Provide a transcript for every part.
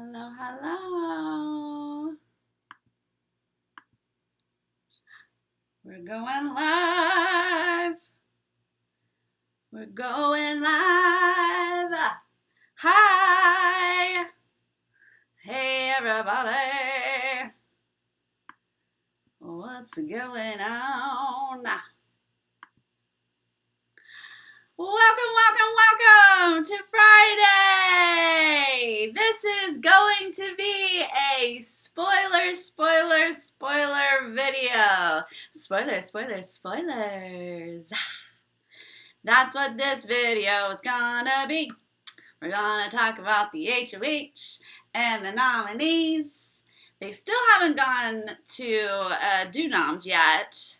Hello, hello. We're going live. We're going live. Hi. Hey, everybody. What's going on? Welcome to Friday. This is going to be a spoiler video. Spoilers. That's what this video is gonna be. We're gonna talk about the HOH and the nominees. They still haven't gone to do noms yet.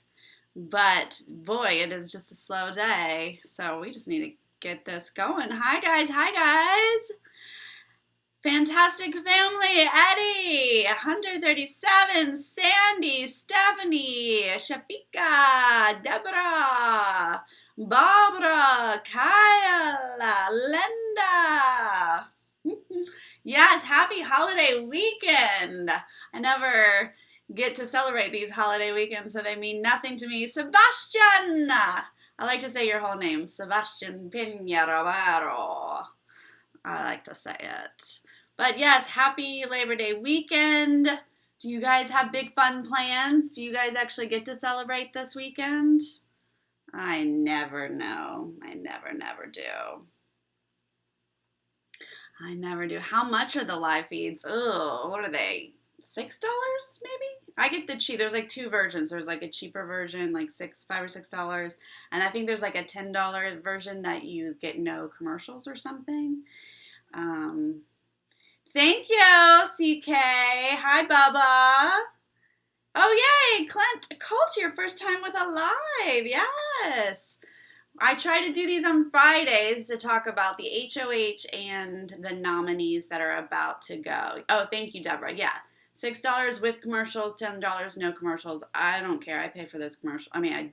But boy, it is just a slow day. So we just need to get this going. Hi guys. Fantastic family. Eddie, 137, Sandy, Stephanie, Shafika, Deborah, Barbara, Kyle, Linda. Yes, happy holiday weekend. I never get to celebrate these holiday weekends, so they mean nothing to me. Sebastian! I like to say your whole name. Sebastian Peña Romero. I like to say it. But yes, happy Labor Day weekend. Do you guys have big fun plans? Do you guys actually get to celebrate this weekend? I never know. I never do. I never do. How much are the live feeds? Ugh, what are they? $6 maybe? I get the cheap. There's like two versions. There's like a cheaper version, like $5 or $6, and I think there's like a $10 version that you get no commercials or something. Thank you, CK. Hi, Bubba. Oh yay, Clint Colt, your first time with a live. Yes. I try to do these on Fridays to talk about the HOH and the nominees that are about to go. Oh, thank you, Deborah. Yeah. $6 with commercials, $10 no commercials. I don't care. I pay for those commercials. I mean, I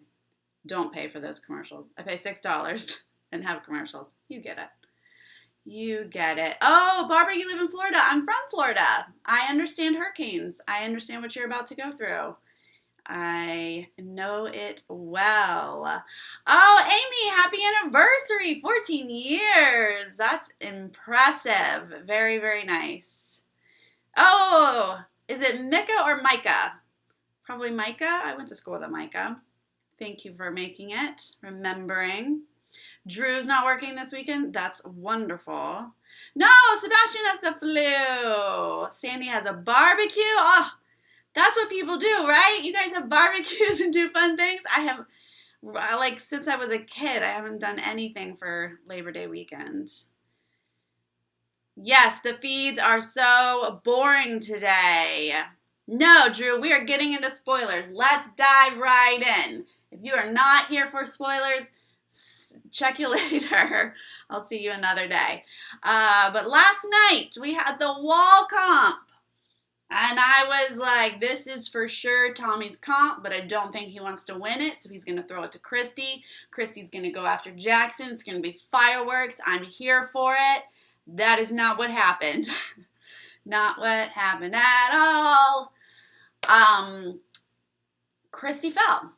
don't pay for those commercials. I pay $6 and have commercials. You get it. You get it. Oh, Barbara, you live in Florida. I'm from Florida. I understand hurricanes. I understand what you're about to go through. I know it well. Oh, Amy, happy anniversary. 14 years. That's impressive. Very, very nice. Oh, is it Micah or Micah? Probably Micah. I went to school with a Micah. Thank you for making it. Remembering. Drew's not working this weekend. That's wonderful. No, Sebastian has the flu. Sandy has a barbecue. Oh, that's what people do, right? You guys have barbecues and do fun things. I have, like, since I was a kid, I haven't done anything for Labor Day weekend. Yes, the feeds are so boring today. No, Drew, we are getting into spoilers. Let's dive right in. If you are not here for spoilers, check you later. I'll see you another day. But last night, we had the wall comp. And I was like, this is for sure Tommy's comp, but I don't think he wants to win it, so he's going to throw it to Christy. Christy's going to go after Jackson. It's going to be fireworks. I'm here for it. That is not what happened. Not what happened at all. Christy fell.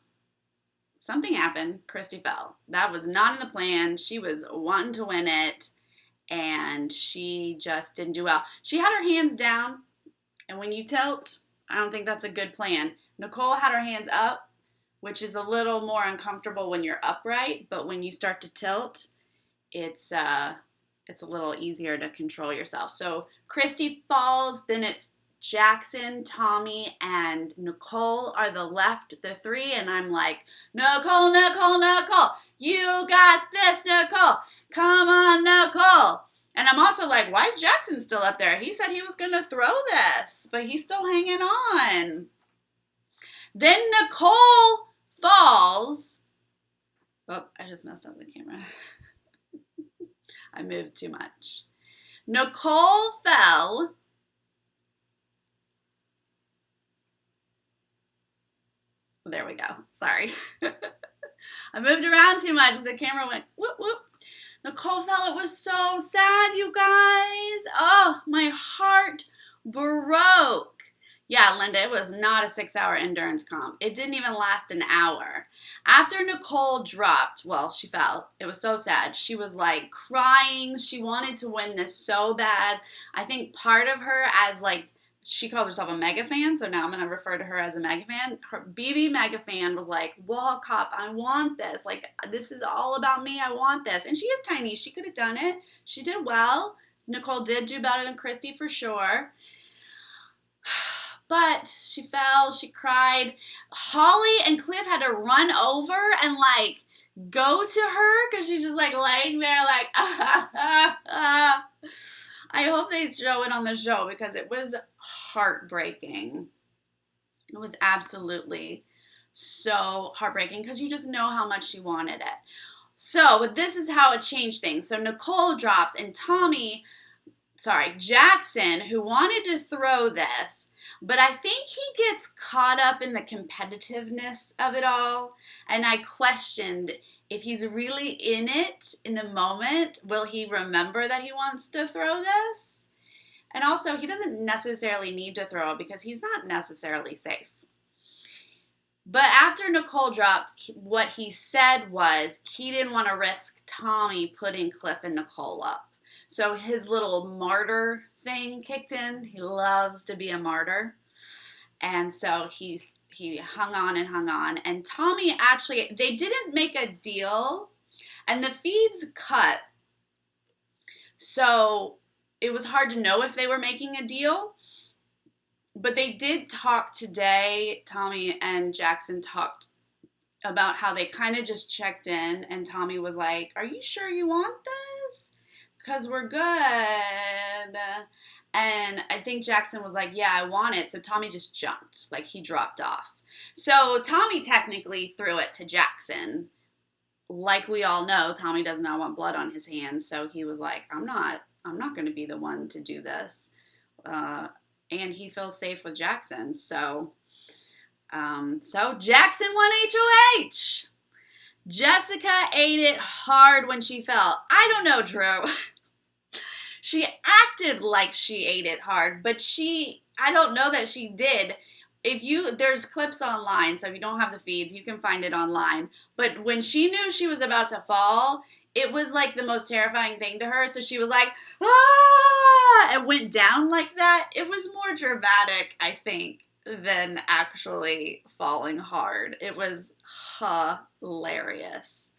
Something happened. Christy fell. That was not in the plan. She was wanting to win it, and she just didn't do well. She had her hands down. And when you tilt, I don't think that's a good plan. Nicole had her hands up, which is a little more uncomfortable when you're upright, but when you start to tilt, it's a little easier to control yourself. So Christy falls, then it's Jackson, Tommy, and Nicole are the three, and I'm like, Nicole, you got this, Nicole. Come on, Nicole. And I'm also like, why is Jackson still up there? He said he was going to throw this, but he's still hanging on. Then Nicole falls. Oh, I just messed up the camera. I moved too much. Nicole fell. There we go. Sorry. I moved around too much. The camera went whoop, whoop. Nicole fell. It was so sad, you guys. my heart broke. Yeah, Linda, it was not a 6-hour endurance comp. It didn't even last an hour. After Nicole dropped, well, she fell. It was so sad. She was like crying. She wanted to win this so bad. I think part of her, as like, she calls herself a mega fan, so now I'm going to refer to her as a mega fan. Her BB mega fan was like, Wall Cop, I want this. Like, this is all about me. I want this. And she is tiny. She could have done it. She did well. Nicole did do better than Christy for sure. But she fell, she cried. Holly and Cliff had to run over and like go to her because she's just like laying there like, I hope they show it on the show because it was heartbreaking. It was absolutely so heartbreaking because you just know how much she wanted it. So this is how it changed things. So Nicole drops and Jackson, who wanted to throw this, but I think he gets caught up in the competitiveness of it all. And I questioned if he's really in it in the moment, will he remember that he wants to throw this? And also, he doesn't necessarily need to throw it because he's not necessarily safe. But after Nicole dropped, what he said was he didn't want to risk Tommy putting Cliff and Nicole up. So his little martyr thing kicked in. He loves to be a martyr. And so he hung on and hung on. And Tommy actually, they didn't make a deal. And the feeds cut. So it was hard to know if they were making a deal. But they did talk today. Tommy and Jackson talked about how they kind of just checked in. And Tommy was like, are you sure you want this? Because we're good. And I think Jackson was like, yeah, I want it. So Tommy just jumped. Like, he dropped off. So Tommy technically threw it to Jackson. Like we all know, Tommy does not want blood on his hands. So he was like, I'm not going to be the one to do this. And he feels safe with Jackson. So Jackson won HOH. Jessica ate it hard when she fell. I don't know, Drew. She acted like she ate it hard, but I don't know that she did. There's clips online, so if you don't have the feeds, you can find it online. But when she knew she was about to fall, it was like the most terrifying thing to her. So she was like, ah, and went down like that. It was more dramatic, I think, than actually falling hard. It was hilarious.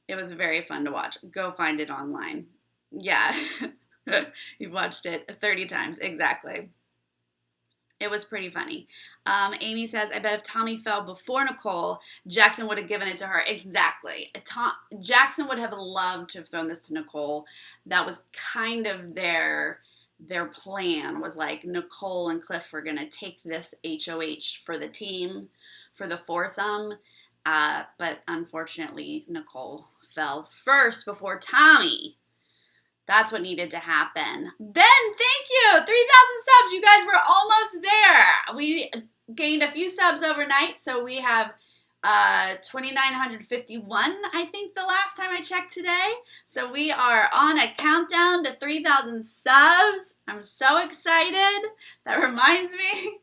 It was very fun to watch. Go find it online. Yeah. You've watched it 30 times. Exactly. It was pretty funny. Amy says, I bet if Tommy fell before Nicole, Jackson would have given it to her. Exactly. Jackson would have loved to have thrown this to Nicole. That was kind of their plan, was like Nicole and Cliff were going to take this HOH for the team, for the foursome. But unfortunately, Nicole fell first before Tommy. That's what needed to happen. Then, thank you! 3,000 subs. You guys were almost there. We gained a few subs overnight, so we have 2,951, I think, the last time I checked today. So we are on a countdown to 3,000 subs. I'm so excited. That reminds me,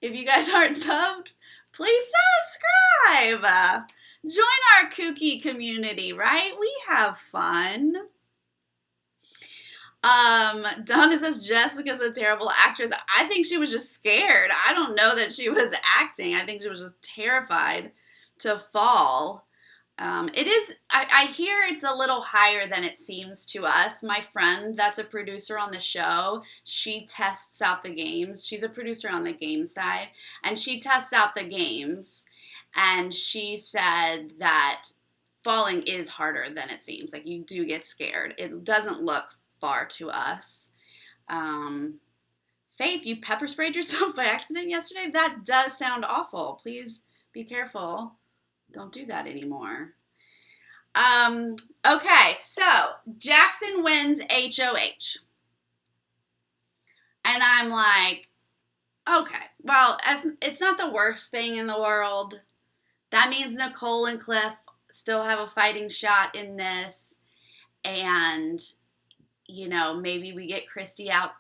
if you guys aren't subbed, please subscribe. Join our kooky community, right? We have fun. Donna says Jessica's a terrible actress. I think she was just scared. I don't know that she was acting. I think she was just terrified to fall. I hear it's a little higher than it seems to us. My friend that's a producer on the show, she tests out the games. She's a producer on the game side, and she tests out the games, and she said that falling is harder than it seems. Like, you do get scared. It doesn't look far to us. Faith, you pepper sprayed yourself by accident yesterday? That does sound awful. Please be careful. Don't do that anymore. Okay, so Jackson wins HOH. And I'm like, okay, well, it's not the worst thing in the world. That means Nicole and Cliff still have a fighting shot in this. And you know, maybe we get Christy out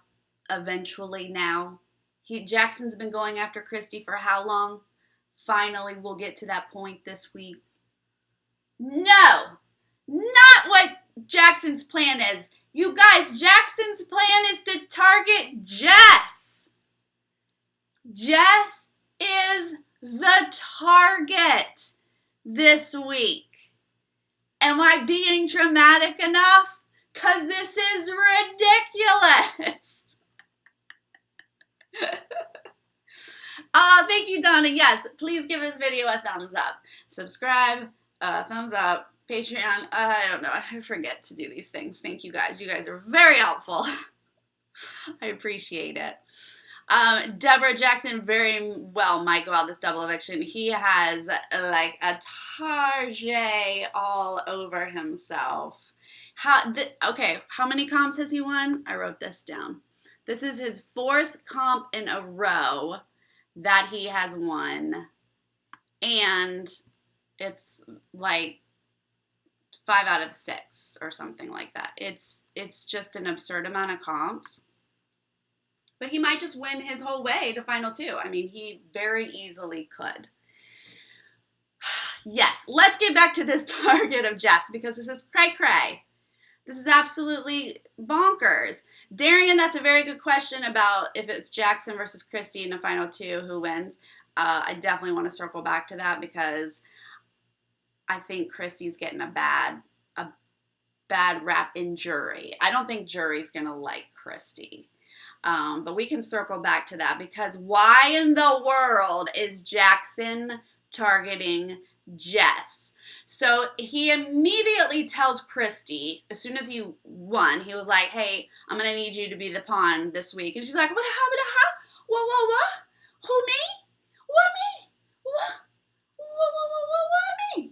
eventually now. Jackson's been going after Christy for how long? Finally, we'll get to that point this week. No, not what Jackson's plan is. You guys, Jackson's plan is to target Jess. Jess is the target this week. Am I being dramatic enough? Because this is ridiculous. Thank you, Donna. Yes, please give this video a thumbs up. Subscribe, thumbs up, Patreon. I don't know. I forget to do these things. Thank you guys. You guys are very helpful. I appreciate it. Deborah Jackson very well might go out this double eviction. He has like a target all over himself. Okay, how many comps has he won? I wrote this down. This is his 4th comp in a row that he has won. And it's like 5 out of 6 or something like that. It's just an absurd amount of comps. But he might just win his whole way to final 2. I mean, he very easily could. Yes, let's get back to this target of Jess because this is cray-cray. This is absolutely bonkers. Darian, that's a very good question about if it's Jackson versus Christy in the final 2, who wins. I definitely want to circle back to that because I think Christy's getting a bad rap in jury. I don't think jury's going to like Christy. But we can circle back to that because why in the world is Jackson targeting Jess? So he immediately tells Christy, as soon as he won, he was like, hey, I'm going to need you to be the pawn this week. And she's like, what happened? What? Who, me? What, me? What, me?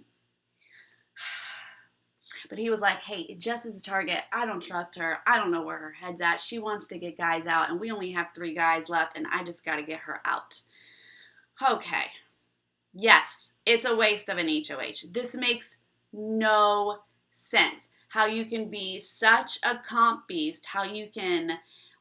But he was like, hey, Jess is a target. I don't trust her. I don't know where her head's at. She wants to get guys out, and we only have 3 guys left, and I just got to get her out. Okay. Yes, it's a waste of an HOH. This makes no sense. How you can be such a comp beast, how you can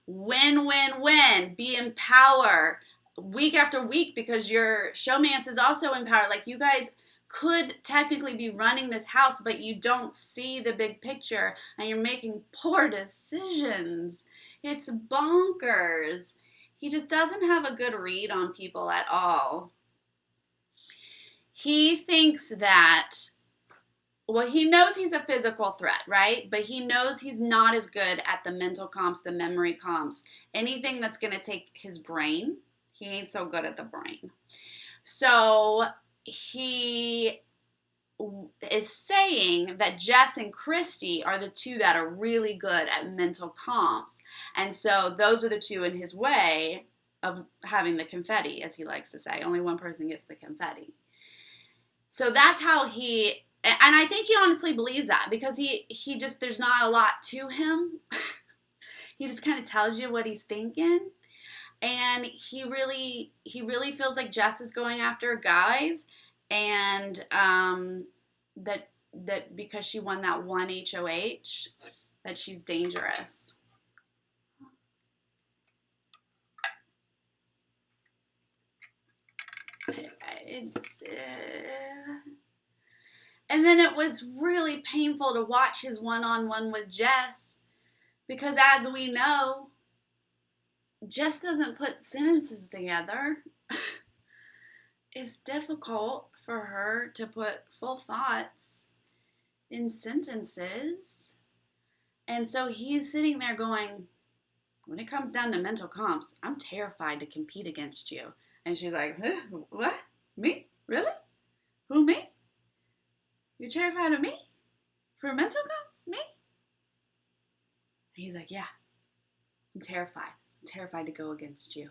win, be in power week after week because your showmance is also in power. Like, you guys could technically be running this house, but you don't see the big picture and you're making poor decisions. It's bonkers. He just doesn't have a good read on people at all. He thinks that, well, he knows he's a physical threat, right? But he knows he's not as good at the mental comps, the memory comps, anything that's going to take his brain. He ain't so good at the brain. So he is saying that Jess and Christy are the 2 that are really good at mental comps. And so those are the 2 in his way of having the confetti, as he likes to say. Only one person gets the confetti. So that's how he, and I think he honestly believes that because he just, there's not a lot to him. He just kind of tells you what he's thinking. And he really feels like Jess is going after guys, and that because she won that one HOH, that she's dangerous. And then it was really painful to watch his one-on-one with Jess because, as we know, Jess doesn't put sentences together. It's difficult for her to put full thoughts in sentences. And so he's sitting there going, when it comes down to mental comps, I'm terrified to compete against you. And she's like, huh? What? Me? Really? Who, me? You're terrified of me? For mental comps? Me? And he's like, yeah, I'm terrified. I'm terrified to go against you.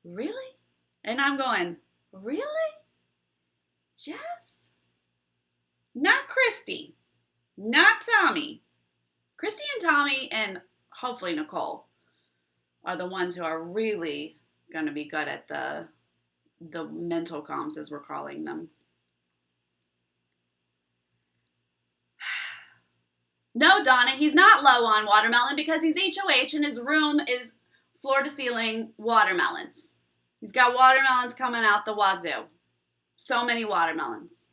Really? And I'm going, really? Jess? Not Christy. Not Tommy. Christy and Tommy and hopefully Nicole are the ones who are really going to be good at the mental comps, as we're calling them. No, Donna, he's not low on watermelon because he's HOH and his room is floor to ceiling watermelons. He's got watermelons coming out the wazoo. So many watermelons.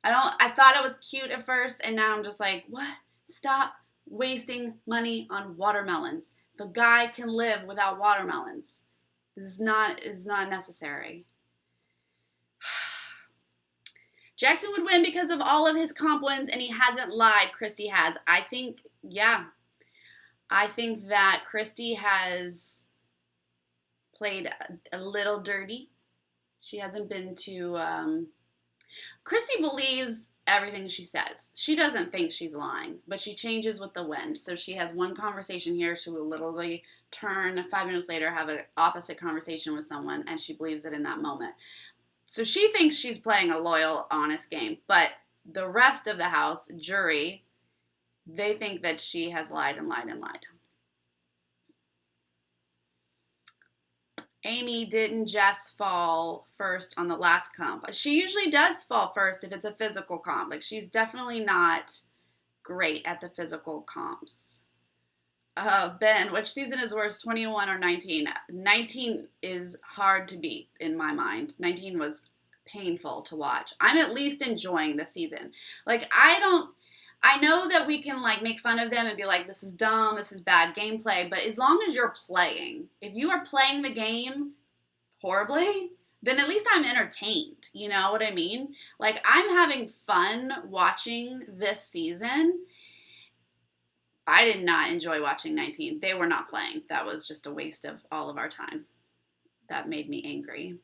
I thought it was cute at first, and now I'm just like, what? Stop wasting money on watermelons. The guy can live without watermelons. This is not necessary. Jackson would win because of all of his comp wins, and he hasn't lied. Christy has. I think that Christy has played a little dirty. She hasn't been too. Christy believes everything she says. She doesn't think she's lying, but she changes with the wind. So she has one conversation here. She will literally turn 5 minutes later, have an opposite conversation with someone, and she believes it in that moment. So she thinks she's playing a loyal, honest game. But the rest of the house, jury, they think that she has lied and lied and lied. Amy, didn't Jess fall first on the last comp? She usually does fall first if it's a physical comp. Like, she's definitely not great at the physical comps. Ben, which season is worse, 21 or 19? 19 is hard to beat in my mind. 19 was painful to watch. I'm at least enjoying the season. Like, I know that we can, like, make fun of them and be like, this is dumb, this is bad gameplay, but as long as you're playing, if you are playing the game horribly, then at least I'm entertained. You know what I mean? Like, I'm having fun watching this season. I did not enjoy watching 19. They were not playing. That was just a waste of all of our time. That made me angry.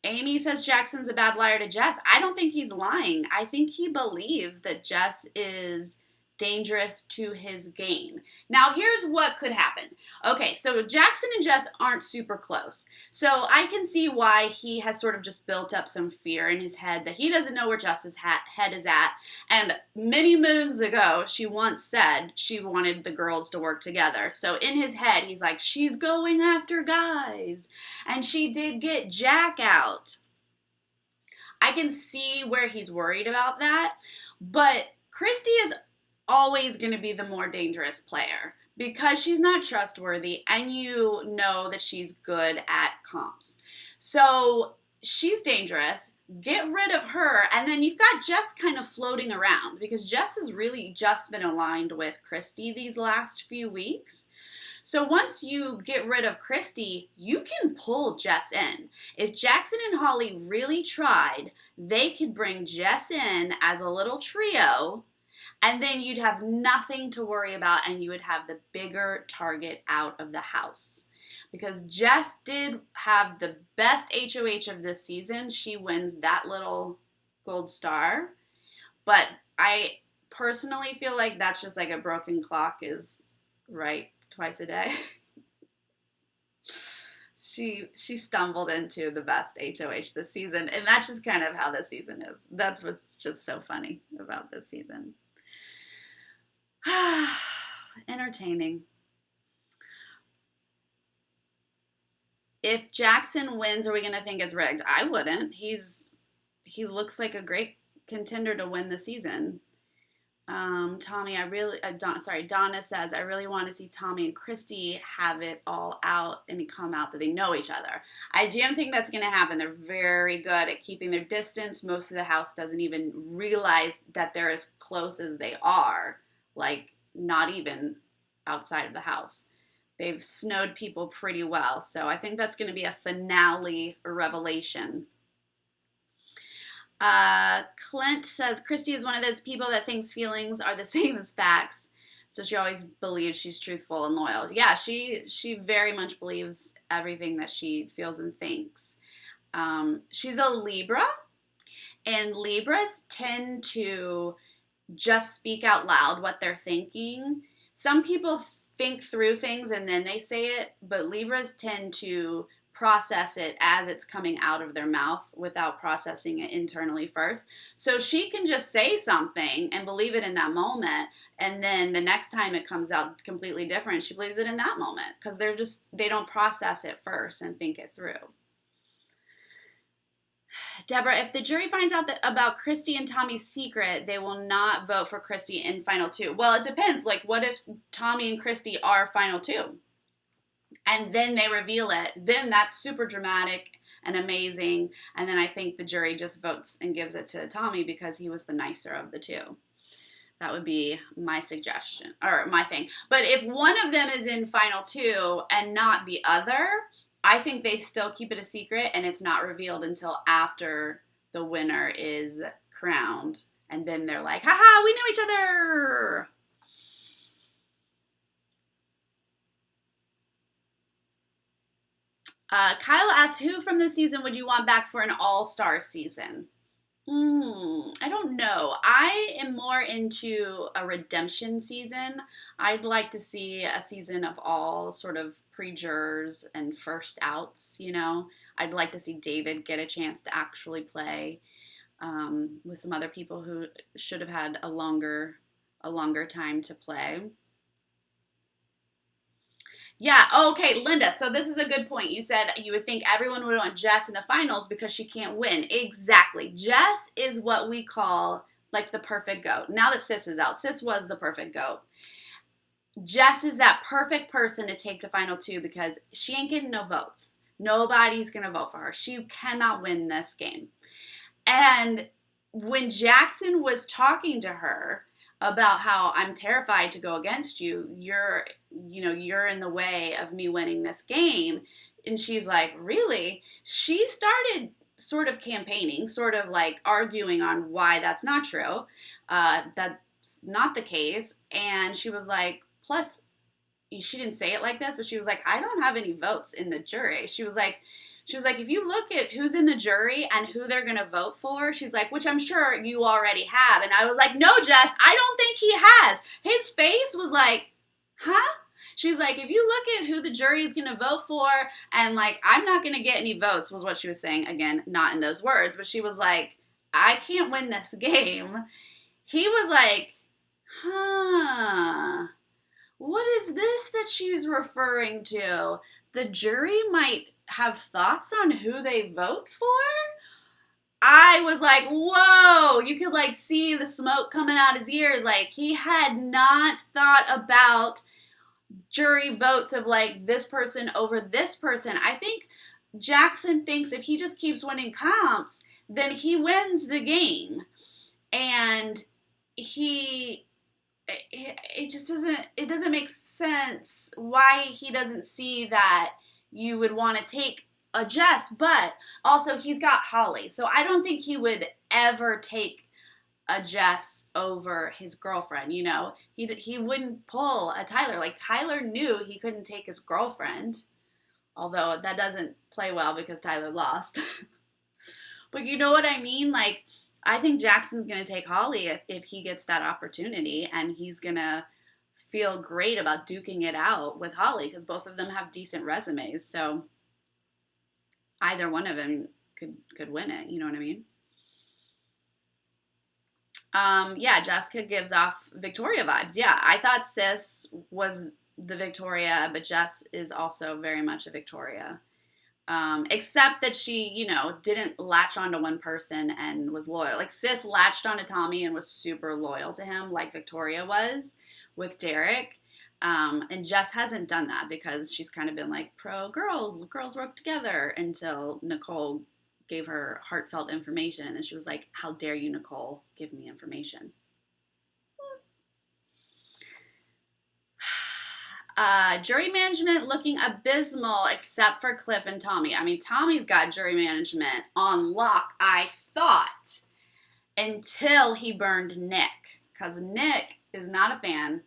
Amy says Jackson's a bad liar to Jess. I don't think he's lying. I think he believes that Jess is dangerous to his game. Now, here's what could happen. Okay, so Jackson and Jess aren't super close. So I can see why he has sort of just built up some fear in his head that he doesn't know where Jess's head is at. And many moons ago, she once said she wanted the girls to work together. So in his head, he's like, she's going after guys. And she did get Jack out. I can see where he's worried about that. But Christy is always going to be the more dangerous player because she's not trustworthy and you know that she's good at comps. So she's dangerous. Get rid of her, and then you've got Jess kind of floating around because Jess has really just been aligned with Christy these last few weeks. So once you get rid of Christy, you can pull Jess in. If Jackson and Holly really tried, they could bring Jess in as a little trio, and then you'd have nothing to worry about, and you would have the bigger target out of the house. Because Jess did have the best HOH of this season. She wins that little gold star. But I personally feel like that's just like a broken clock is right twice a day. She stumbled into the best HOH this season, and that's just kind of how this season is. That's what's just so funny about this season. Entertaining. If Jackson wins, are we going to think it's rigged? I wouldn't. He looks like a great contender to win the season. Tommy, Donna says, I really want to see Tommy and Christy have it all out and come out that they know each other. I don't think that's going to happen. They're very good at keeping their distance. Most of the house doesn't even realize that they're as close as they are. Like, not even outside of the house. They've snowed people pretty well. So I think that's going to be a finale revelation. Clint says, Christy is one of those people that thinks feelings are the same as facts. So she always believes she's truthful and loyal. Yeah, she very much believes everything that she feels and thinks. She's a Libra. And Libras tend to just speak out loud what they're thinking. Some people think through things and then they say it, but Libras tend to process it as it's coming out of their mouth without processing it internally first. So she can just say something and believe it in that moment, and then the next time it comes out completely different, she believes it in that moment because they don't process it first and think it through. Deborah, if the jury finds out about Christy and Tommy's secret, they will not vote for Christy in final two. Well, it depends. Like, what if Tommy and Christy are final two? And then they reveal it. Then that's super dramatic and amazing. And then I think the jury just votes and gives it to Tommy because he was the nicer of the two. That would be my suggestion, or my thing. But if one of them is in final two and not the other, I think they still keep it a secret and it's not revealed until after the winner is crowned. And then they're like, haha, we knew each other. Kyle asks, who from this season would you want back for an all-star season? I don't know. I am more into a redemption season. I'd like to see a season of all sort of pre-jurors and first outs, you know. I'd like to see David get a chance to actually play with some other people who should have had a longer time to play. Yeah, okay, Linda, so this is a good point. You said you would think everyone would want Jess in the finals because she can't win. Exactly. Jess is what we call like the perfect goat. Now that Sis is out, Sis was the perfect goat. Jess is that perfect person to take to final two because she ain't getting no votes. Nobody's going to vote for her. She cannot win this game. And when Jackson was talking to her about how I'm terrified to go against you, you're in the way of me winning this game. And she's like, really? She started sort of campaigning, sort of like arguing on why that's not true. That's not the case. And she was like, plus, she didn't say it like this, but she was like, I don't have any votes in the jury. She was like, if you look at who's in the jury and who they're going to vote for, she's like, which I'm sure you already have. And I was like, no, Jess, I don't think he has. His face was like, huh? She's like, if you look at who the jury is going to vote for and like, I'm not going to get any votes was what she was saying. Again, not in those words, but she was like, I can't win this game. He was like, huh, what is this that she's referring to? The jury might have thoughts on who they vote for? I was like, whoa, you could like see the smoke coming out his ears. Like he had not thought about jury votes of like this person over this person. I think Jackson thinks if he just keeps winning comps, then he wins the game. And it just doesn't make sense why he doesn't see that you would want to take a Jess, but also he's got Holly. So I don't think he would ever take a Jess over his girlfriend, you know? He wouldn't pull a Tyler. Like Tyler knew he couldn't take his girlfriend, although that doesn't play well because Tyler lost. But you know what I mean? Like I think Jackson's going to take Holly if he gets that opportunity, and he's going to feel great about duking it out with Holly because both of them have decent resumes. So either one of them could win it. You know what I mean? Yeah, Jessica gives off Victoria vibes. Yeah, I thought Sis was the Victoria, but Jess is also very much a Victoria. Except that she, you know, didn't latch onto one person and was loyal. Like Sis latched onto Tommy and was super loyal to him like Victoria was with Derek. And Jess hasn't done that because she's kind of been like pro girls work together until Nicole gave her heartfelt information. And then she was like, how dare you, Nicole, give me information. Jury management looking abysmal except for Cliff and Tommy. I mean, Tommy's got jury management on lock, I thought, until he burned Nick. Because Nick is not a fan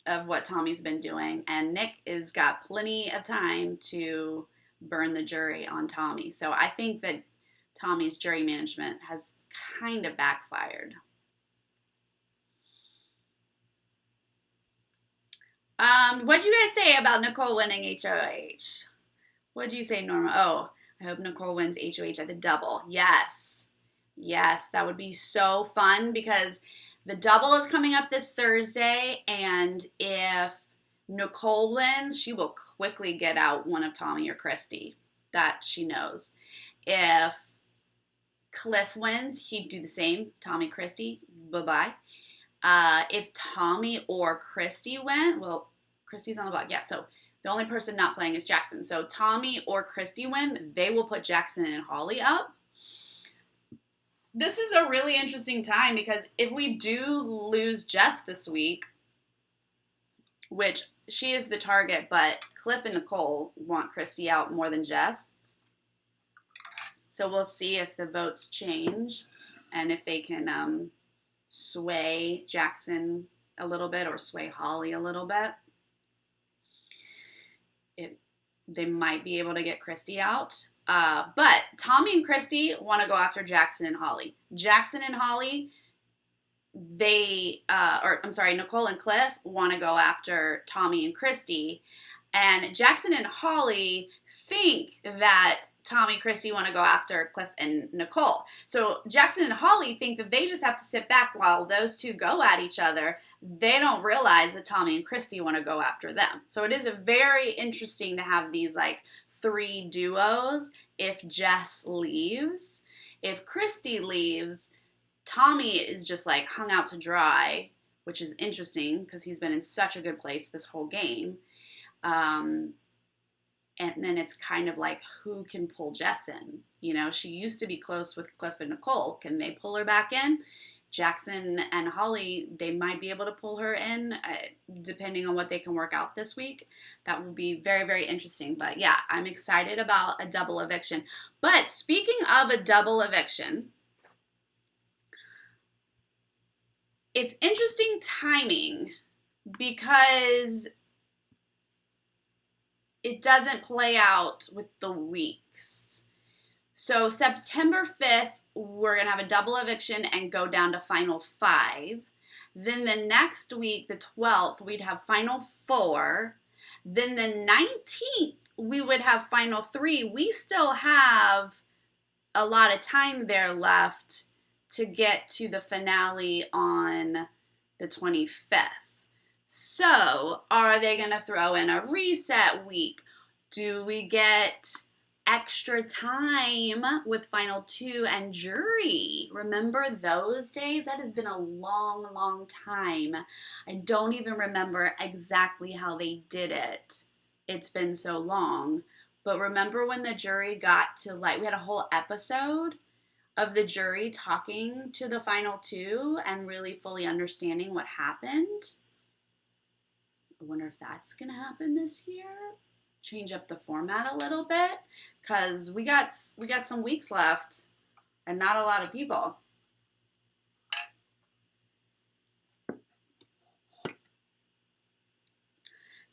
of what Tommy's been doing. And Nick has got plenty of time to burn the jury on Tommy. So I think that Tommy's jury management has kind of backfired. What'd you guys say about Nicole winning HOH? What'd you say, Norma? Oh, I hope Nicole wins HOH at the double. Yes. Yes, that would be so fun because the double is coming up this Thursday, and if Nicole wins, she will quickly get out one of Tommy or Christy. That she knows. If Cliff wins, he'd do the same. Tommy, Christy, bye-bye. If Tommy or Christy went, well, Christy's on the block. Yeah, so the only person not playing is Jackson. So Tommy or Christy win, they will put Jackson and Holly up. This is a really interesting time because if we do lose Jess this week, which she is the target, but Cliff and Nicole want Christy out more than Jess. So we'll see if the votes change and if they can sway Jackson a little bit or sway Holly a little bit. They might be able to get Christy out. But Tommy and Christy want to go after Jackson and Holly. Jackson and Holly, Nicole and Cliff want to go after Tommy and Christy. And Jackson and Holly think that Tommy and Christy want to go after Cliff and Nicole. So Jackson and Holly think that they just have to sit back while those two go at each other. They don't realize that Tommy and Christy want to go after them. So it is very interesting to have these like 3 duos if Jess leaves. If Christy leaves, Tommy is just like hung out to dry, which is interesting because he's been in such a good place this whole game. And then it's kind of like, who can pull Jess in? You know, she used to be close with Cliff and Nicole. Can they pull her back in? Jackson and Holly, they might be able to pull her in, depending on what they can work out this week. That will be very, very interesting. But yeah, I'm excited about a double eviction. But speaking of a double eviction, it's interesting timing because it doesn't play out with the weeks. So September 5th, we're going to have a double eviction and go down to Final 5. Then the next week, the 12th, we'd have Final 4. Then the 19th, we would have Final 3. We still have a lot of time there left to get to the finale on the 25th. So, are they going to throw in a reset week? Do we get extra time with Final 2 and jury? Remember those days? That has been a long, long time. I don't even remember exactly how they did it. It's been so long. But remember when the jury got to, like, we had a whole episode of the jury talking to the Final 2 and really fully understanding what happened? I wonder if that's going to happen this year. Change up the format a little bit because we got some weeks left and not a lot of people.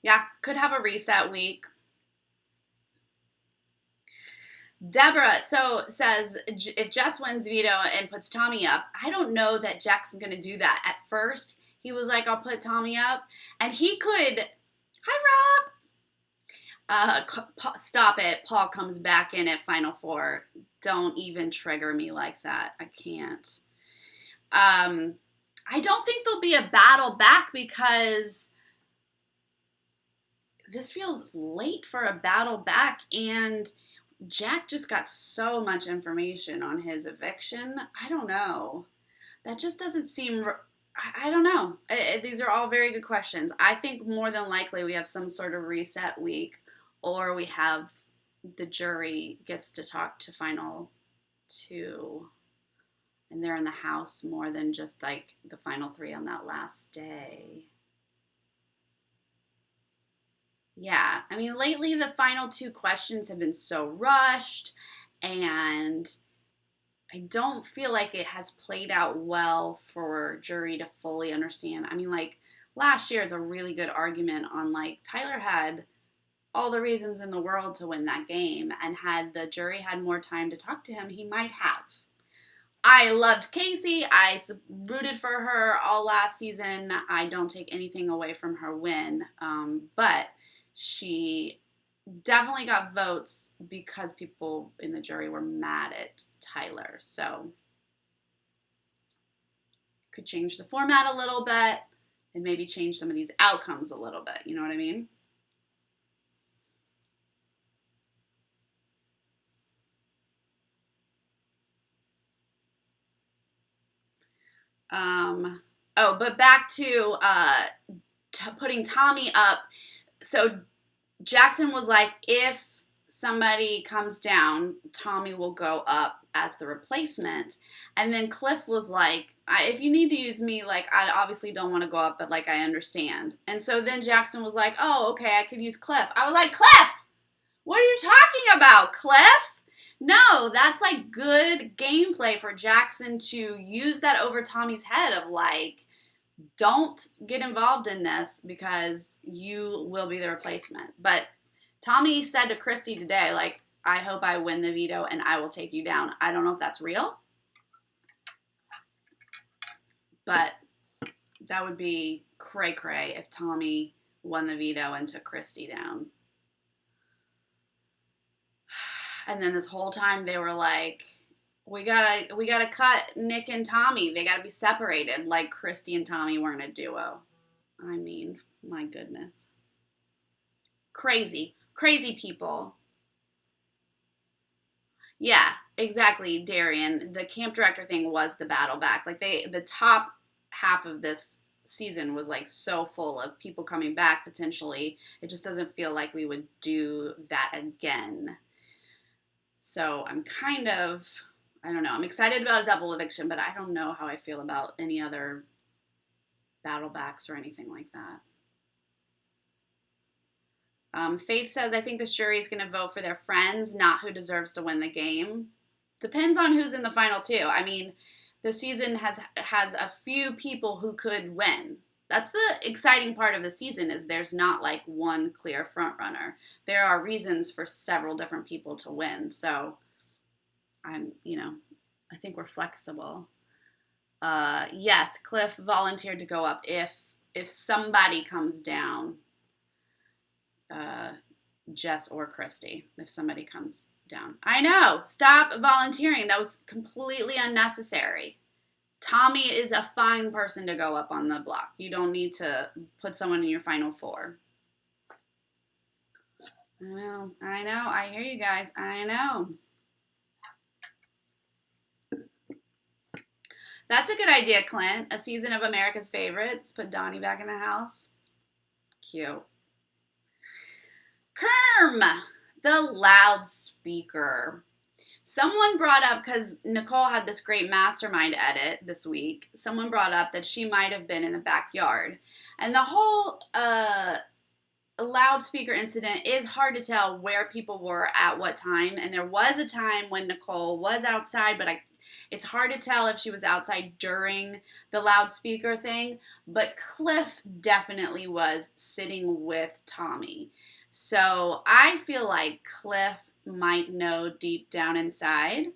Yeah, could have a reset week. Deborah says if Jess wins veto and puts Tommy up, I don't know that Jackson's going to do that. At first, he was like, I'll put Tommy up. And he could, hi, Rob. Stop it. Paul comes back in at Final 4. Don't even trigger me like that. I can't. I don't think there'll be a battle back because this feels late for a battle back. And Jack just got so much information on his eviction. I don't know. That just doesn't seem... I don't know. These are all very good questions. I think more than likely we have some sort of reset week or we have the jury gets to talk to Final 2 and they're in the house more than just like the Final 3 on that last day. Yeah, I mean, lately the Final 2 questions have been so rushed and I don't feel like it has played out well for jury to fully understand. I mean, like, last year is a really good argument on, like, Tyler had all the reasons in the world to win that game, and had the jury had more time to talk to him, he might have. I loved Casey. I rooted for her all last season. I don't take anything away from her win, but she definitely got votes because people in the jury were mad at Tyler. So could change the format a little bit and maybe change some of these outcomes a little bit. You know what I mean? But back to putting Tommy up. So Jackson was like, if somebody comes down, Tommy will go up as the replacement. And then Cliff was like, if you need to use me, like, I obviously don't want to go up, but, like, I understand. And so then Jackson was like, oh, okay, I could use Cliff. I was like, Cliff! What are you talking about, Cliff? No, that's, like, good gameplay for Jackson to use that over Tommy's head of, like, don't get involved in this because you will be the replacement. But Tommy said to Christy today, like, I hope I win the veto and I will take you down. I don't know if that's real, but that would be cray-cray if Tommy won the veto and took Christy down. And then this whole time they were like, we gotta cut Nick and Tommy. They gotta be separated, like Christy and Tommy weren't a duo. I mean, my goodness. Crazy people. Yeah, exactly, Darian. The camp director thing was the battle back. Like the top half of this season was like so full of people coming back potentially. It just doesn't feel like we would do that again. So I'm kind of, I don't know. I'm excited about a double eviction, but I don't know how I feel about any other battle backs or anything like that. Faith says, I think this jury is going to vote for their friends, not who deserves to win the game. Depends on who's in the final two. I mean, the season has a few people who could win. That's the exciting part of the season is there's not like one clear front runner. There are reasons for several different people to win. So I think we're flexible. Yes, Cliff volunteered to go up if somebody comes down. Jess or Christy, if somebody comes down. I know. Stop volunteering. That was completely unnecessary. Tommy is a fine person to go up on the block. You don't need to put someone in your final four. I know. I hear you guys. I know. That's a good idea, Clint. A season of America's Favorites. Put Donnie back in the house. Cute. Kerm, the loudspeaker. Someone brought up, because Nicole had this great mastermind edit this week, someone brought up that she might have been in the backyard. And the whole loudspeaker incident is hard to tell where people were at what time. And there was a time when Nicole was outside, but it's hard to tell if she was outside during the loudspeaker thing. But Cliff definitely was sitting with Tommy. So I feel like Cliff might know deep down inside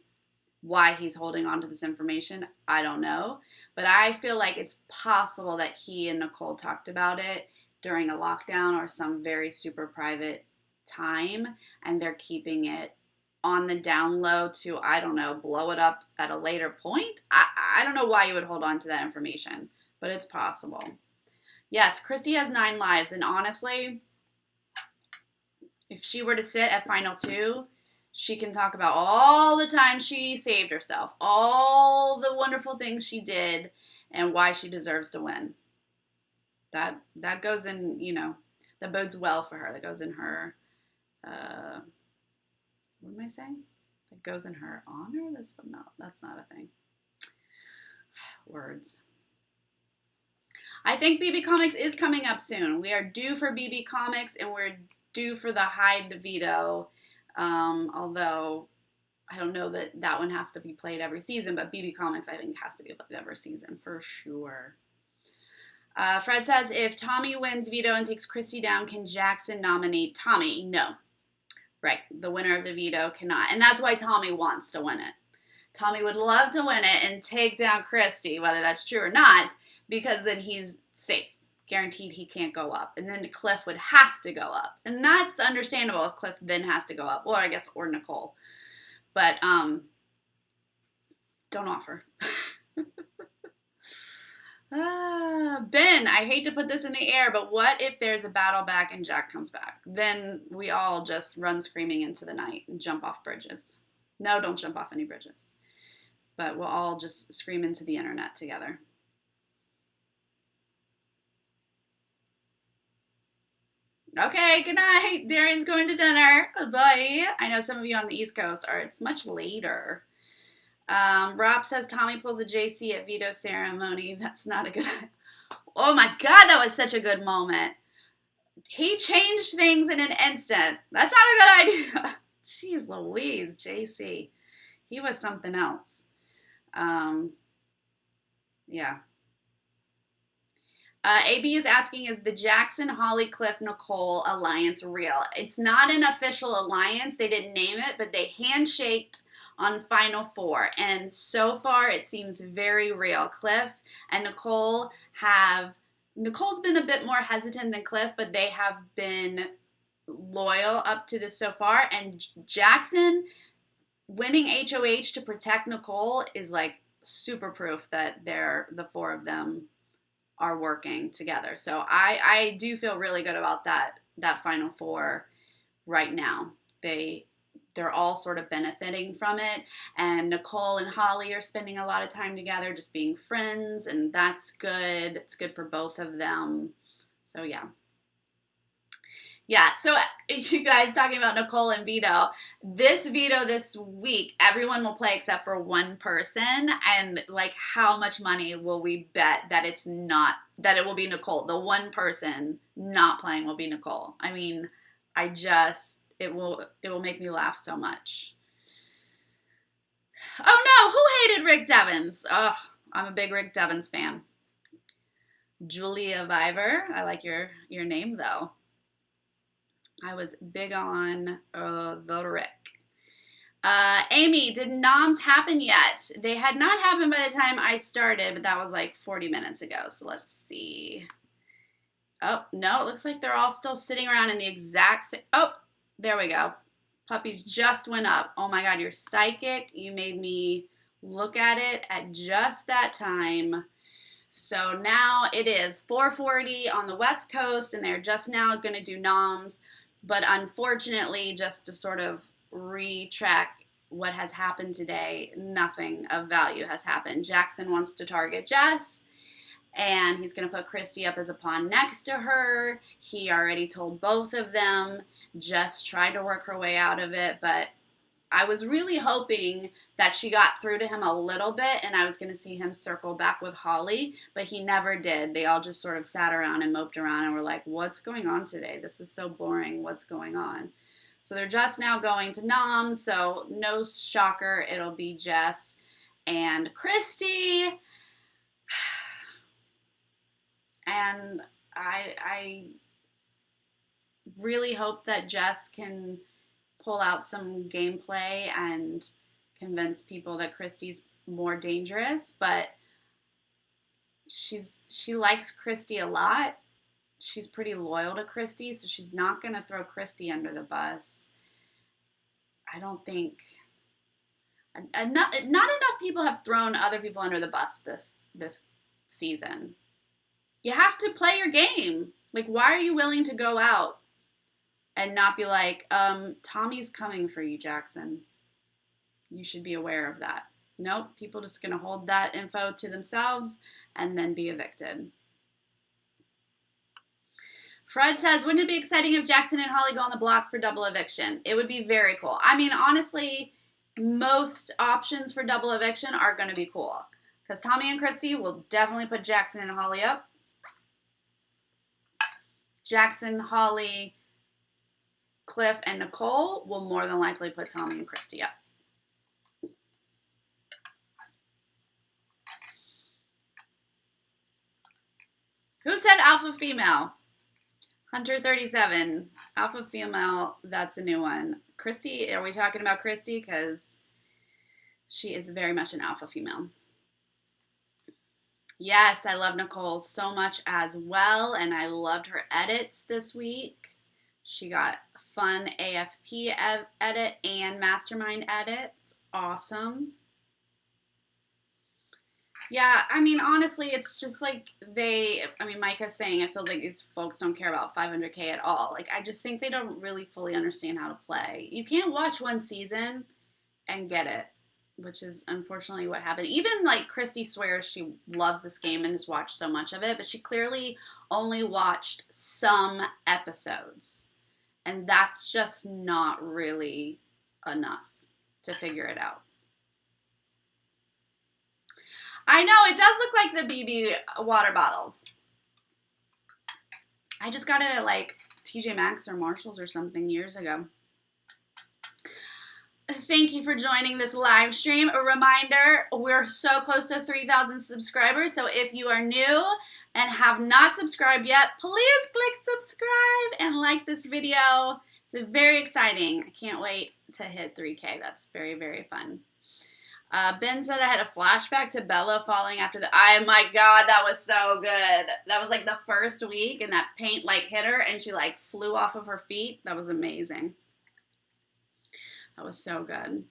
why he's holding on to this information. I don't know. But I feel like it's possible that he and Nicole talked about it during a lockdown or some very super private time, and they're keeping it on the down low to, I don't know, blow it up at a later point. I don't know why you would hold on to that information, but it's possible. Yes, Christy has 9 lives, and honestly, if she were to sit at final 2, she can talk about all the time she saved herself, all the wonderful things she did, and why she deserves to win. That goes in, that bodes well for her. That goes in her, what am I saying? That goes in her honor? That's not a thing. Words. I think BB Comics is coming up soon. We are due for BB Comics, and we're due for the Hyde veto, although I don't know that one has to be played every season, but BB Comics I think has to be played every season for sure. Fred says, if Tommy wins veto and takes Christy down, can Jackson nominate Tommy? No. Right, the winner of the veto cannot, and that's why Tommy wants to win it. Tommy would love to win it and take down Christy, whether that's true or not, because then he's safe. Guaranteed he can't go up. And then Cliff would have to go up. And that's understandable if Cliff then has to go up. Or I guess, or Nicole. But, don't offer. Ben, I hate to put this in the air, but what if there's a battle back and Jack comes back? Then we all just run screaming into the night and jump off bridges. No, don't jump off any bridges. But we'll all just scream into the internet together. Okay, good night. Darian's going to dinner. Bye. I know some of you on the East Coast it's much later. Rob says Tommy pulls a JC at veto ceremony. That's not a good. Oh my God, that was such a good moment. He changed things in an instant. That's not a good idea. Jeez Louise, JC. He was something else. Yeah. AB is asking, is the Jackson, Holly, Cliff, Nicole alliance real? It's not an official alliance. They didn't name it, but they handshaked on Final Four. And so far, it seems very real. Cliff and Nicole Nicole's been a bit more hesitant than Cliff, but they have been loyal up to this so far. And Jackson winning HOH to protect Nicole is like super proof that the four of them are working together. So I do feel really good about that Final Four right now. They're all sort of benefiting from it, and Nicole and Holly are spending a lot of time together just being friends, and that's good. It's good for both of them. So yeah. Yeah, so you guys talking about Nicole and veto. This veto this week, everyone will play except for one person. And like, how much money will we bet that it will be Nicole? The one person not playing will be Nicole. I mean, it will make me laugh so much. Oh no, who hated Rick Devens? Oh, I'm a big Rick Devens fan. Julia Viver, I like your name though. I was big on the Rick. Amy, did noms happen yet? They had not happened by the time I started, but that was like 40 minutes ago. So let's see. Oh, no, it looks like they're all still sitting around in the exact same. Oh, there we go. Puppies just went up. Oh my God, you're psychic. You made me look at it at just that time. So now it is 4:40 on the West Coast, and they're just now going to do noms. But unfortunately, just to sort of retrack what has happened today, nothing of value has happened. Jackson wants to target Jess, and he's going to put Christy up as a pawn next to her. He already told both of them. Jess tried to work her way out of it, but I was really hoping that she got through to him a little bit and I was going to see him circle back with Holly, but he never did. They all just sort of sat around and moped around and were like, what's going on today? This is so boring. What's going on? So they're just now going to noms, so no shocker, it'll be Jess and Christy. And I really hope that Jess can pull out some gameplay and convince people that Christy's more dangerous, but she likes Christy a lot. She's pretty loyal to Christy, so she's not going to throw Christy under the bus. I don't think not enough people have thrown other people under the bus this season. You have to play your game. Like, why are you willing to go out and not be like, Tommy's coming for you, Jackson. You should be aware of that. Nope, people just going to hold that info to themselves and then be evicted. Fred says, wouldn't it be exciting if Jackson and Holly go on the block for double eviction? It would be very cool. I mean, honestly, most options for double eviction are going to be cool. Because Tommy and Christy will definitely put Jackson and Holly up. Jackson, Holly, Cliff, and Nicole will more than likely put Tommy and Christy up. Who said alpha female? Hunter 37. Alpha female, that's a new one. Christy, are we talking about Christy? Because she is very much an alpha female. Yes, I love Nicole so much as well, and I loved her edits this week. She got a fun AFP edit and Mastermind edit. It's awesome. Yeah, I mean, honestly, it's just like Micah's saying it feels like these folks don't care about 500K at all. Like, I just think they don't really fully understand how to play. You can't watch one season and get it. which is unfortunately what happened. Even like Christy swears she loves this game and has watched so much of it, but she clearly only watched some episodes. And that's just not really enough to figure it out. I know, it does look like the BB water bottles. I just got it at like TJ Maxx or Marshall's or something years ago. Thank you for joining this live stream. A reminder, we're so close to 3,000 subscribers, so if you are new and have not subscribed yet, please click subscribe and like this video. It's very exciting. I can't wait to hit 3K. That's very, very fun. Ben said I had a flashback to Bella falling after the... Oh my God, that was so good. That was like the first week and that paint like hit her and she like flew off of her feet. That was amazing. That was so good.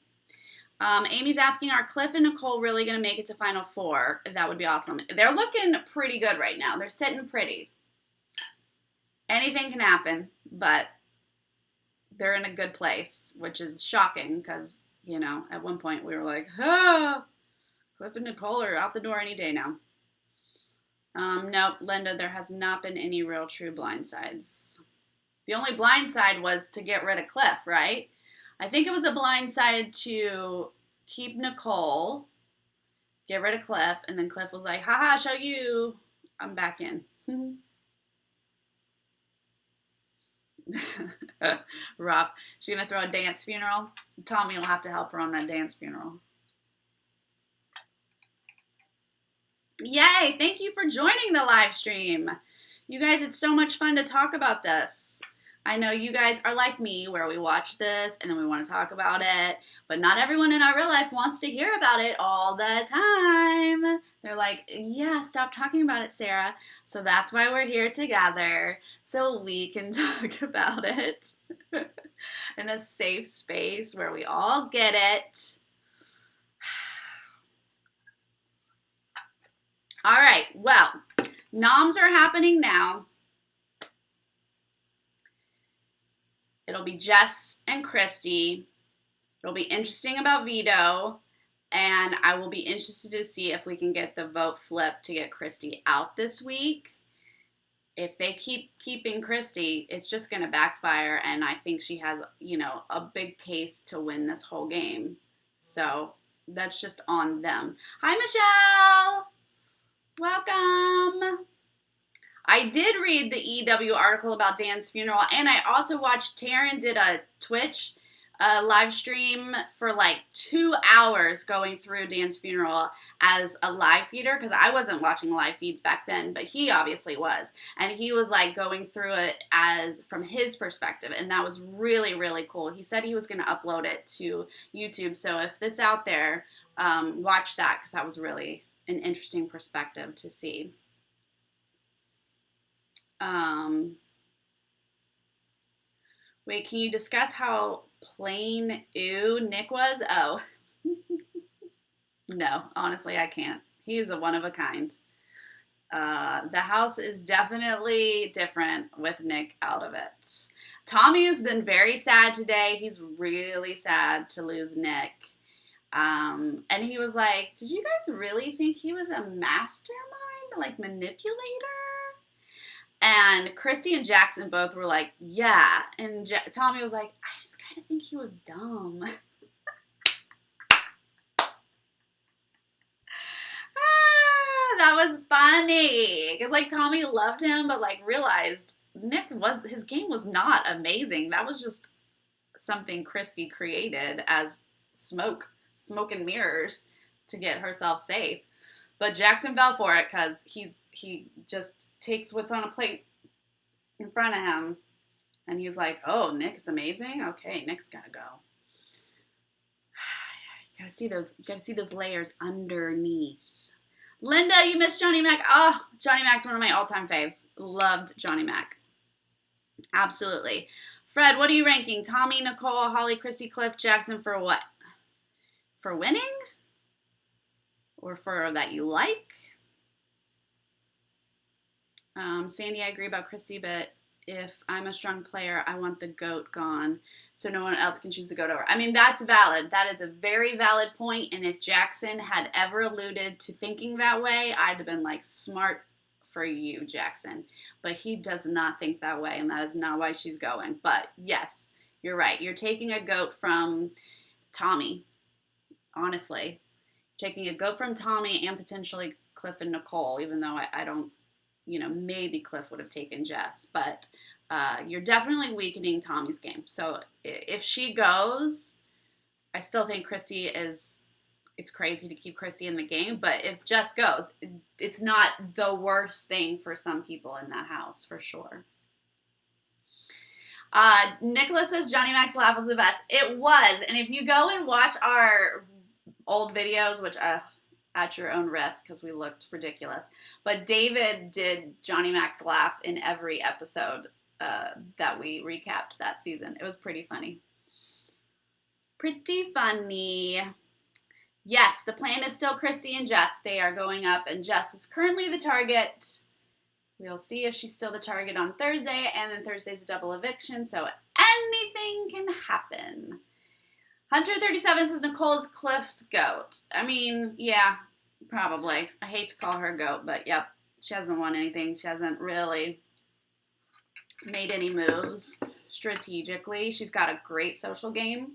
Amy's asking, are Cliff and Nicole really going to make it to Final Four? That would be awesome. They're looking pretty good right now. They're sitting pretty. Anything can happen, but they're in a good place, which is shocking because, you know, at one point we were like, Cliff and Nicole are out the door any day now. Nope, Linda, there has not been any real true blindsides. The only blindside was to get rid of Cliff, right? I think it was a blindside to keep Nicole, get rid of Cliff, and then Cliff was like, haha, show you. I'm back in. Rob, she's going to throw a dance funeral. Tommy will have to help her on that dance funeral. Yay, thank you for joining the live stream. You guys, it's so much fun to talk about this. I know you guys are like me, where we watch this and then we want to talk about it, but not everyone in our real life wants to hear about it all the time. They're like, yeah, stop talking about it, Sarah. So that's why we're here together, so we can talk about it in a safe space where we all get it. All right, well, noms are happening now. It'll be Jess and Christy. It'll be interesting about Vito. And I will be interested to see if we can get the vote flipped to get Christy out this week. If they keep keeping Christy, it's just going to backfire. And I think she has, you know, a big case to win this whole game. So that's just on them. Hi, Michelle. Welcome. I did read the EW article about Dan's funeral, and I also watched Taryn did a Twitch live stream for like 2 hours going through Dan's funeral as a live feeder, because I wasn't watching live feeds back then, but he obviously was. And he was like going through it as from his perspective, and that was really, really cool. He said he was going to upload it to YouTube, so if it's out there, watch that, because that was really an interesting perspective to see. Wait, can you discuss how plain Nick was? Oh. No, honestly, I can't. He is a one of a kind. The house is definitely different with Nick out of it. Tommy has been very sad today. He's really sad to lose Nick. And he was like, did you guys really think he was a mastermind, like manipulator? And Christy and Jackson both were like, yeah. And Tommy was like, I just kind of think he was dumb. That was funny. Because, like, Tommy loved him, but, like, realized his game was not amazing. That was just something Christy created as smoke and mirrors to get herself safe. But Jackson fell for it because he just takes what's on a plate in front of him. And he's like, oh, Nick's amazing? Okay, Nick's gotta go. You gotta see those layers underneath. Linda, you missed Johnny Mac. Oh, Johnny Mac's one of my all-time faves. Loved Johnny Mac. Absolutely. Fred, what are you ranking? Tommy, Nicole, Holly, Christy, Cliff, Jackson for what? For winning? Or for that you like? Sandy, I agree about Christy, but if I'm a strong player, I want the goat gone so no one else can choose the goat over. I mean, that's valid. That is a very valid point, and if Jackson had ever alluded to thinking that way, I'd have been like, smart for you, Jackson. But he does not think that way, and that is not why she's going. But yes, you're right. You're taking a goat from Tommy, honestly. Taking a goat from Tommy and potentially Cliff and Nicole, even though I don't, maybe Cliff would have taken Jess. But you're definitely weakening Tommy's game. So if she goes, I still think Christy is, it's crazy to keep Christy in the game. But if Jess goes, it's not the worst thing for some people in that house, for sure. Nicholas says Johnny Mac's laugh was the best. It was. And if you go and watch our old videos, which at your own risk because we looked ridiculous, but David did Johnny Mac's laugh in every episode that we recapped that season. It was pretty funny. Pretty funny. Yes, the plan is still Christy and Jess. They are going up, and Jess is currently the target. We'll see if she's still the target on Thursday, and then Thursday's a double eviction, so anything can happen. Hunter37 says Nicole is Cliff's goat. I mean, yeah, probably. I hate to call her a goat, but yep, she hasn't won anything. She hasn't really made any moves strategically. She's got a great social game.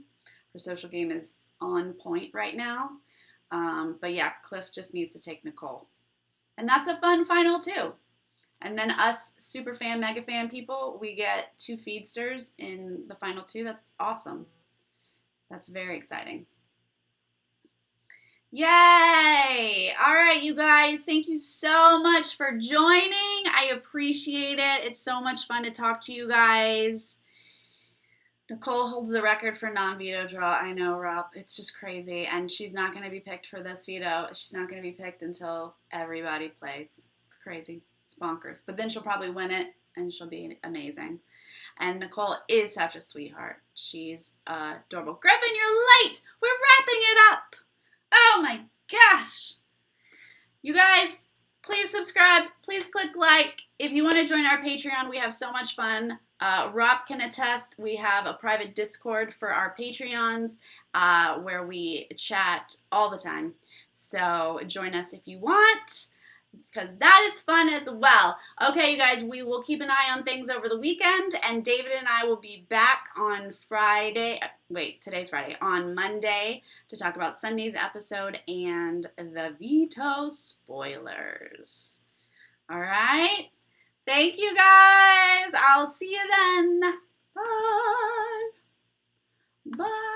Her social game is on point right now. But yeah, Cliff just needs to take Nicole. And that's a fun final too. And then us super fan, mega fan people, we get 2 feedsters in the final 2. That's awesome. That's very exciting. Yay! All right, you guys, thank you so much for joining. I appreciate it. It's so much fun to talk to you guys. Nicole holds the record for non-veto draw. I know, Rob. It's just crazy. And she's not going to be picked for this veto. She's not going to be picked until everybody plays. It's crazy. It's bonkers. But then she'll probably win it, and she'll be amazing. And Nicole is such a sweetheart. She's adorable. Griffin, you're late. We're wrapping it up. Oh, my gosh. You guys, please subscribe. Please click like. If you want to join our Patreon, we have so much fun. Rob can attest. We have a private Discord for our Patreons where we chat all the time. So join us if you want, because that is fun as well. Okay, you guys, we will keep an eye on things over the weekend, and David and I will be back on Friday. Wait, today's Friday. On Monday to talk about Sunday's episode and the veto spoilers. All right? Thank you, guys. I'll see you then. Bye. Bye.